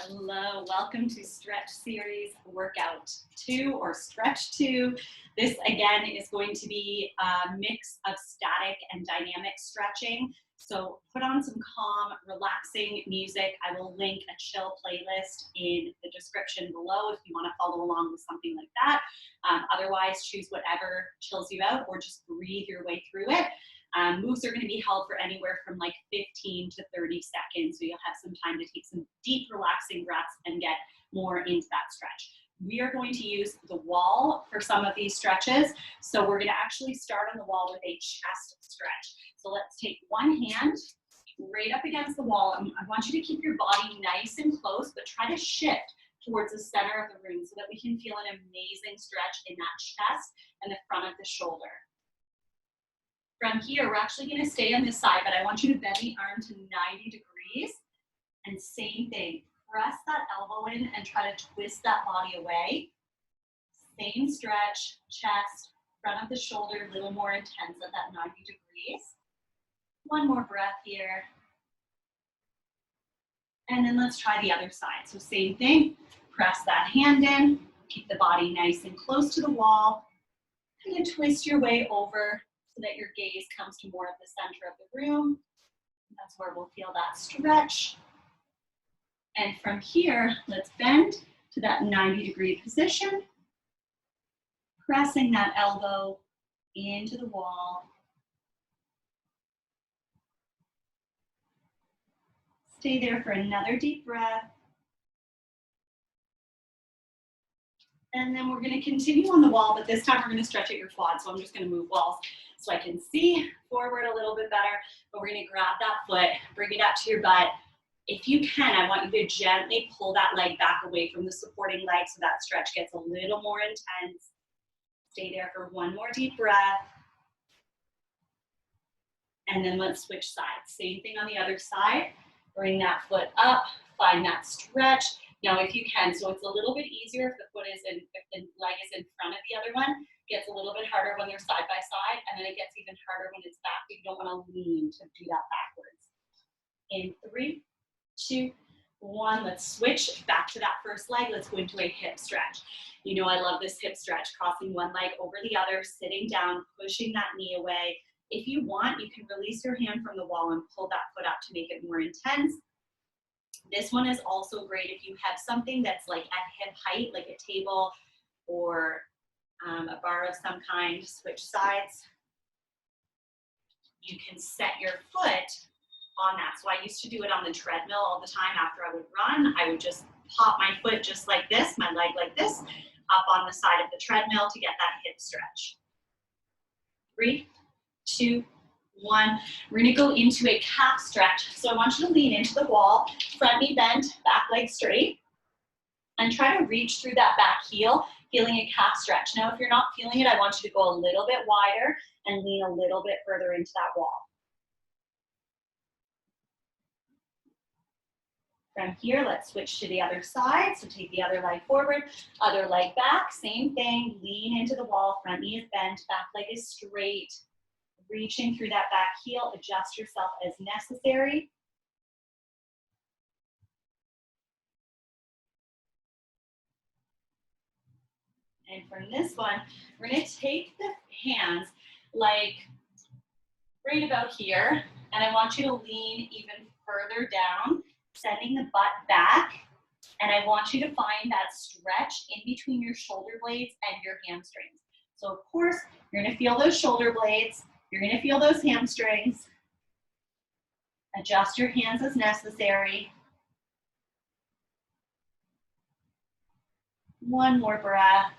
Hello, welcome to Stretch Series Workout 2 or Stretch 2. This again is going to be a mix of static and dynamic stretching. So put on some calm, relaxing music. I will link a chill playlist in the description below if you want to follow along with something like that. Otherwise, choose whatever chills you out or just breathe your way through it. Moves are going to be held for anywhere from like 15 to 30 seconds, so you'll have some time to take some deep, relaxing breaths and get more into that stretch. We are going to use the wall for some of these stretches, so we're going to actually start on the wall with a chest stretch. So let's take one hand right up against the wall. I want you to keep your body nice and close, but try to shift towards the center of the room so that we can feel an amazing stretch in that chest and the front of the shoulder. From here, we're actually going to stay on this side, but I want you to bend the arm to 90 degrees. And same thing, press that elbow in and try to twist that body away. Same stretch, chest, front of the shoulder, a little more intense at that 90 degrees. One more breath here. And then let's try the other side. So same thing, press that hand in, keep the body nice and close to the wall, and then twist your way over so that your gaze comes to more of the center of the room. That's where we'll feel that stretch. And from here, let's bend to that 90-degree position, pressing that elbow into the wall. Stay there for another deep breath. And then we're going to continue on the wall, but this time we're going to stretch out your quad. So I'm just going to move walls so I can see forward a little bit better. But we're going to grab that foot, bring it up to your butt. If you can, I want you to gently pull that leg back away from the supporting leg so that stretch gets a little more intense. Stay there for one more deep breath. And then let's switch sides. Same thing on the other side. Bring that foot up, find that stretch. Now, if you can, so it's a little bit easier if the foot is in, if the leg is in front of the other one. Gets a little bit harder when they're side by side, and then it gets even harder when it's back. You don't want to lean to do that backwards. In 3, 2, 1, let's switch back to that first leg. Let's go into a hip stretch. You know I love this hip stretch, crossing one leg over the other, sitting down, pushing that knee away. If you want, you can release your hand from the wall and pull that foot up to make it more intense. This one is also great if you have something that's like at hip height, like a table or a bar of some kind. Switch sides. You can set your foot on that. So I used to do it on the treadmill all the time after I would run. I would just pop my foot just like this, my leg like this, up on the side of the treadmill to get that hip stretch. 3, 2, 1. We're going to go into a calf stretch. So I want you to lean into the wall, front knee bent, back leg straight, and try to reach through that back heel, feeling a calf stretch. Now, if you're not feeling it, I want you to go a little bit wider and lean a little bit further into that wall. From here, let's switch to the other side. So take the other leg forward, other leg back, same thing, lean into the wall, front knee is bent, back leg is straight. Reaching through that back heel, adjust yourself as necessary. And from this one, we're going to take the hands like right about here, and I want you to lean even further down, sending the butt back, and I want you to find that stretch in between your shoulder blades and your hamstrings. So of course, you're going to feel those shoulder blades. You're going to feel those hamstrings. Adjust your hands as necessary. One more breath.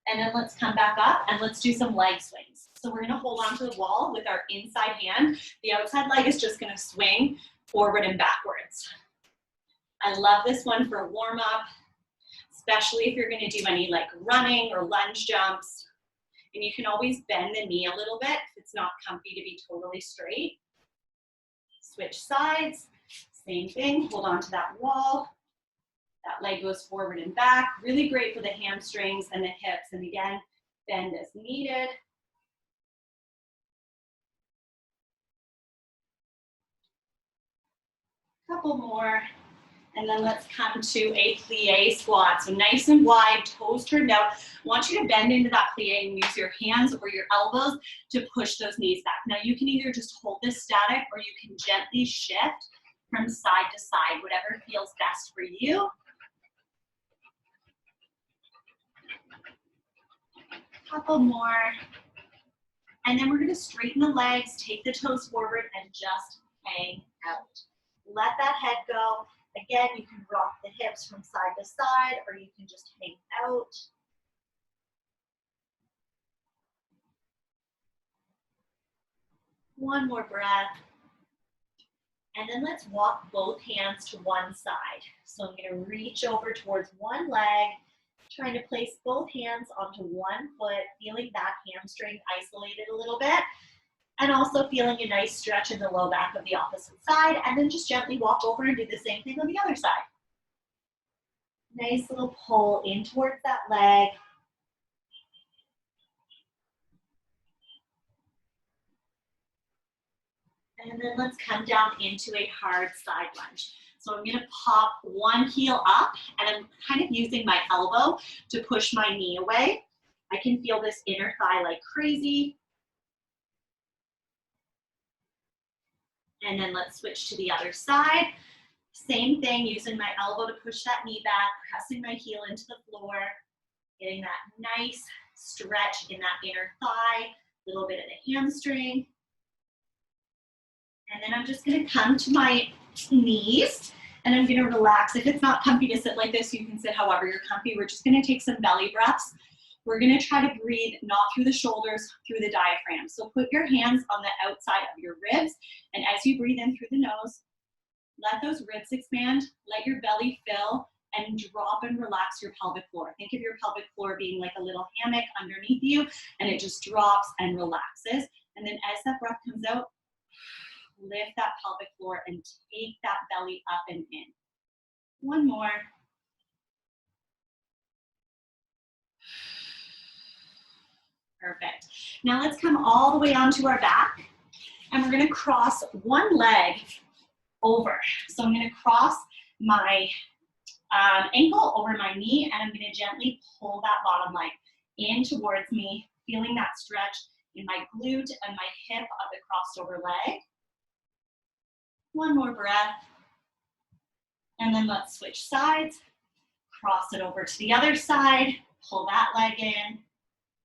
And then let's come back up and let's do some leg swings. So we're going to hold onto the wall with our inside hand. The outside leg is just going to swing forward and backwards. I love this one for a warm-up, especially if you're going to do any like running or lunge jumps. And you can always bend the knee a little bit if it's not comfy to be totally straight. Switch sides, same thing, hold on to that wall. That leg goes forward and back. Really great for the hamstrings and the hips. And again, bend as needed. Couple more. And then let's come to a plie squat. So nice and wide, toes turned out. I want you to bend into that plie and use your hands or your elbows to push those knees back. Now you can either just hold this static or you can gently shift from side to side, whatever feels best for you. Couple more. And then we're gonna straighten the legs, take the toes forward, and just hang out. Let that head go. Again, you can rock the hips from side to side, or you can just hang out. One more breath. And then let's walk both hands to one side. So I'm gonna reach over towards one leg, trying to place both hands onto one foot, feeling that hamstring isolated a little bit, and also feeling a nice stretch in the low back of the opposite side, and then just gently walk over and do the same thing on the other side. Nice little pull in towards that leg. And then let's come down into a hard side lunge. So I'm gonna pop one heel up, and I'm kind of using my elbow to push my knee away. I can feel this inner thigh like crazy. And then let's switch to the other side. Same thing, using my elbow to push that knee back, pressing my heel into the floor, getting that nice stretch in that inner thigh, a little bit of the hamstring. And then I'm just gonna come to my knees and I'm gonna relax. If it's not comfy to sit like this, you can sit however you're comfy. We're just gonna take some belly breaths. We're gonna try to breathe not through the shoulders, through the diaphragm. So put your hands on the outside of your ribs, and as you breathe in through the nose, let those ribs expand, let your belly fill, and drop and relax your pelvic floor. Think of your pelvic floor being like a little hammock underneath you, and it just drops and relaxes. And then as that breath comes out, lift that pelvic floor and take that belly up and in. One more. Perfect. Now let's come all the way onto our back, and we're gonna cross one leg over. So I'm gonna cross my ankle over my knee, and I'm gonna gently pull that bottom leg in towards me, feeling that stretch in my glute and my hip of the crossed over leg. One more breath. And then let's switch sides. Cross it over to the other side, pull that leg in.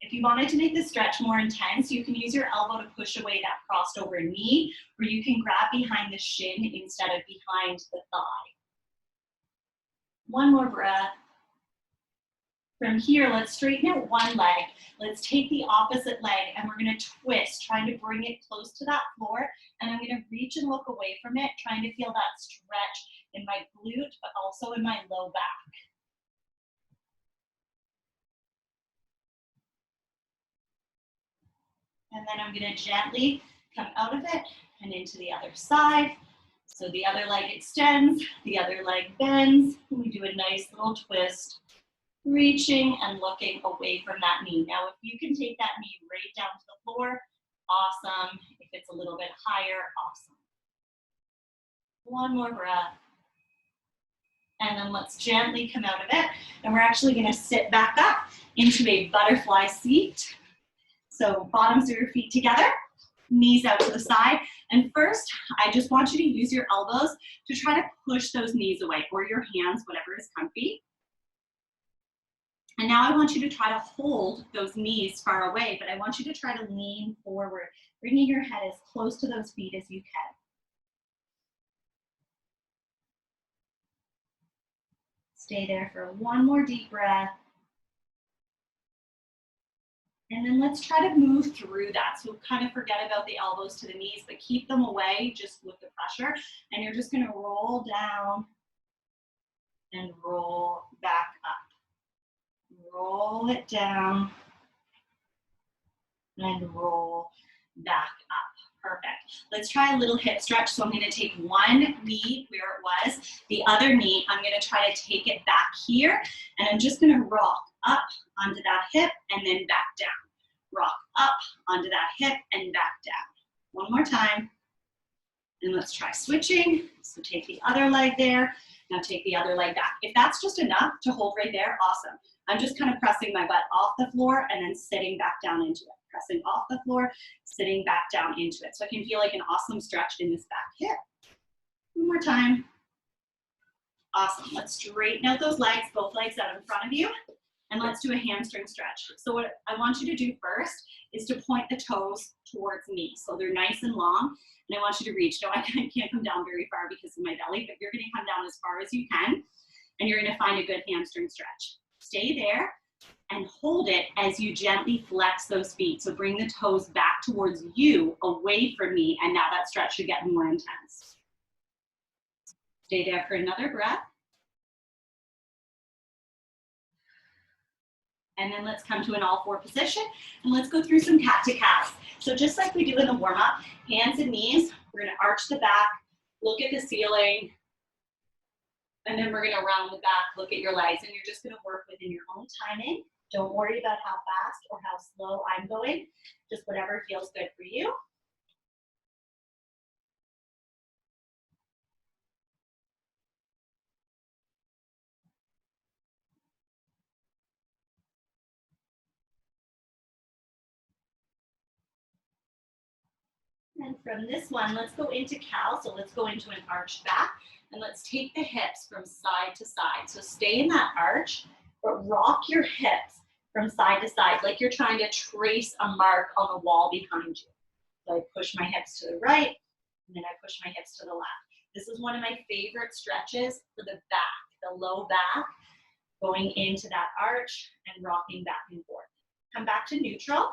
If you wanted to make this stretch more intense, you can use your elbow to push away that crossed over knee, or you can grab behind the shin instead of behind the thigh. One more breath. From here, let's straighten out one leg. Let's take the opposite leg and we're gonna twist, trying to bring it close to that floor. And I'm gonna reach and look away from it, trying to feel that stretch in my glute, but also in my low back. And then I'm gonna gently come out of it and into the other side. So the other leg extends, the other leg bends, and we do a nice little twist, reaching and looking away from that knee. Now, if you can take that knee right down to the floor, awesome. If it's a little bit higher, awesome. One more breath. And then let's gently come out of it. And we're actually gonna sit back up into a butterfly seat. So bottoms of your feet together, knees out to the side. And first, I just want you to use your elbows to try to push those knees away, or your hands, whatever is comfy. And now I want you to try to hold those knees far away, but I want you to try to lean forward, bringing your head as close to those feet as you can. Stay there for one more deep breath. And then let's try to move through that. So kind of forget about the elbows to the knees, but keep them away just with the pressure. And you're just gonna roll down and roll back up. Roll it down and roll back up. Perfect. Let's try a little hip stretch. So I'm gonna take one knee where it was, the other knee, I'm gonna try to take it back here, and I'm just gonna rock up onto that hip and then back down. Rock up onto that hip and back down. One more time. And let's try switching. So take the other leg there, Now take the other leg back. If that's just enough to hold right there, awesome. I'm just kind of pressing my butt off the floor and then sitting back down into it. Pressing off the floor, sitting back down into it. So I can feel like an awesome stretch in this back hip. One more time. Awesome. Let's straighten out those legs, both legs out in front of you. And let's do a hamstring stretch. So what I want you to do first is to point the toes towards me. So they're nice and long. And I want you to reach. No, I can't come down very far because of my belly, but you're going to come down as far as you can. And you're going to find a good hamstring stretch. Stay there and hold it as you gently flex those feet. So bring the toes back towards you, away from me. And now that stretch should get more intense. Stay there for another breath. And then let's come to an all four position and let's go through some cat to calves. So just like we do in the warm up, hands and knees, we're gonna arch the back, look at the ceiling, and then we're gonna round the back, look at your legs, and you're just gonna work within your own timing. Don't worry about how fast or how slow I'm going, just whatever feels good for you. And from this one, let's go into cow. So let's go into an arched back and let's take the hips from side to side. So stay in that arch, but rock your hips from side to side like you're trying to trace a mark on the wall behind you. So I push my hips to the right and then I push my hips to the left. This is one of my favorite stretches for the back, the low back, going into that arch and rocking back and forth. Come back to neutral.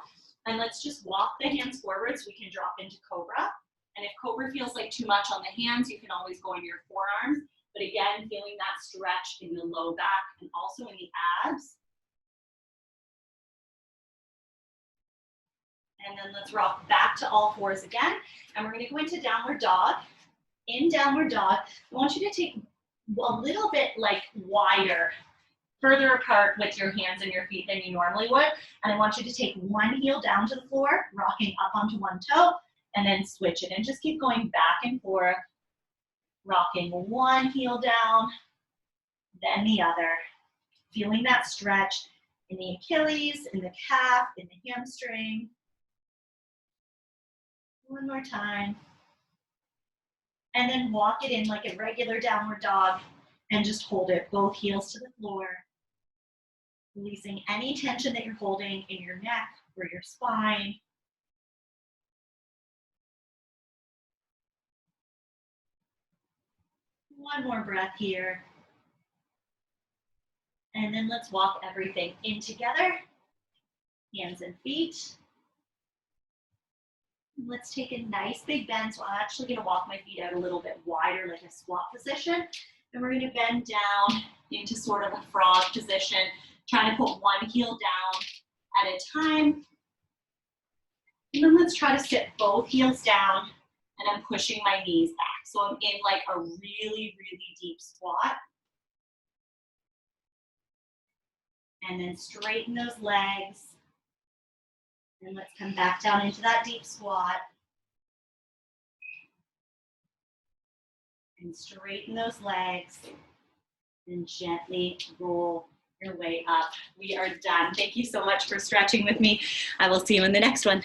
And let's just walk the hands forward so we can drop into cobra. And if cobra feels like too much on the hands, you can always go in your forearms. But again, feeling that stretch in the low back and also in the abs. And then let's rock back to all fours again. And we're gonna go into downward dog. In downward dog, I want you to take a little bit like wider, further apart with your hands and your feet than you normally would. And I want you to take one heel down to the floor, rocking up onto one toe, and then switch it. And just keep going back and forth, rocking one heel down, then the other. Feeling that stretch in the Achilles, in the calf, in the hamstring. One more time. And then walk it in like a regular downward dog and just hold it, both heels to the floor. Releasing any tension that you're holding in your neck or your spine. One more breath here. And then let's walk everything in together. Hands and feet. Let's take a nice big bend. So I'm actually going to walk my feet out a little bit wider, like a squat position. And we're going to bend down into sort of a frog position, trying to put one heel down at a time. And then let's try to sit both heels down, and I'm pushing my knees back. So I'm in like a really, really deep squat. And then straighten those legs. And let's come back down into that deep squat. And straighten those legs. And gently roll your way up. We are done. Thank you so much for stretching with me. I will see you in the next one.